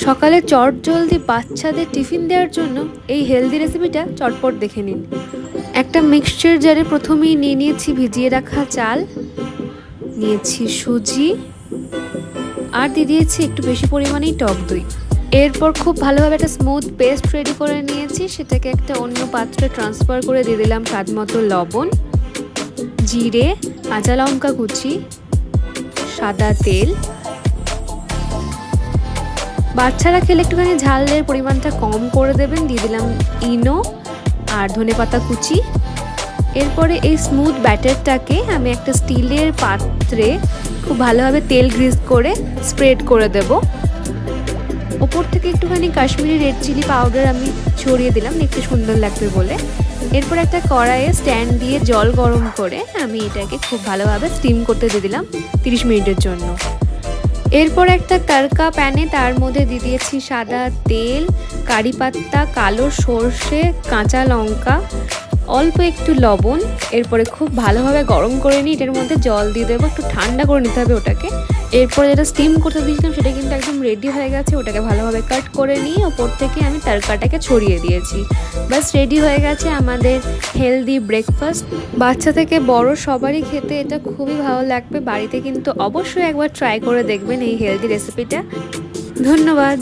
সকালে চটজলদি বাচ্চাদের টিফিন দেওয়ার জন্য এই হেলদি রেসিপিটা চটপট দেখে নিন। একটা মিক্সচার জারে প্রথমেই নিয়ে নিয়েছি ভিজিয়ে রাখা চাল, নিয়েছি সুজি, আর দিয়ে দিয়েছি একটু বেশি পরিমাণেই টক দই। এরপর খুব ভালোভাবে একটা স্মুথ পেস্ট রেডি করে নিয়েছি, সেটাকে একটা অন্য পাত্রে ট্রান্সফার করে দিয়ে দিলাম স্বাদ মতো লবণ, জিরে, কাঁচা লঙ্কা কুচি, সাদা তেল। বাচ্চারা খেলে একটুখানি ঝালের পরিমাণটা কম করে দেবেন। দিয়ে দিলাম ইনো আর ধনেপাতা কুচি। এরপরে এই স্মুথ ব্যাটারটাকে আমি একটা স্টিলের পাত্রে খুব ভালোভাবে তেল গ্রিস করে স্প্রেড করে দেব। ওপর থেকে একটুখানি কাশ্মীরি রেড চিলি পাউডার আমি ছড়িয়ে দিলাম দেখতে সুন্দর লাগবে বলে। এরপর একটা কড়াইয়ে স্ট্যান্ড দিয়ে জল গরম করে আমি এটাকে খুব ভালোভাবে স্টিম করতে দিয়ে দিলাম 30 মিনিটের জন্য। এরপর একটা তড়কা প্যানে তার মধ্যে দিয়ে দিয়েছি সাদা তেল, কারি পাতা, কালো সর্ষে, কাঁচা লঙ্কা, অল্প একটু লবণ। এরপরে খুব ভালোভাবে গরম করে নিই, এটার মধ্যে জল দিয়ে দেবো, একটু ঠান্ডা করে নিতে হবে ওটাকে। এরপরে যেটা স্টিম করতে দিয়েছিলাম সেটা কিন্তু একদম রেডি হয়ে গেছে। ওটাকে ভালোভাবে কাট করে নিয়ে ওপর থেকে আমি তড়কাটাকে ছড়িয়ে দিয়েছি। বাস রেডি হয়ে গেছে আমাদের হেলদি ব্রেকফাস্ট। বাচ্চা থেকে বড় সবারই খেতে এটা খুবই ভালো লাগবে। বাড়িতে কিন্তু অবশ্যই একবার ট্রাই করে দেখবেন এই হেলদি রেসিপিটা। ধন্যবাদ।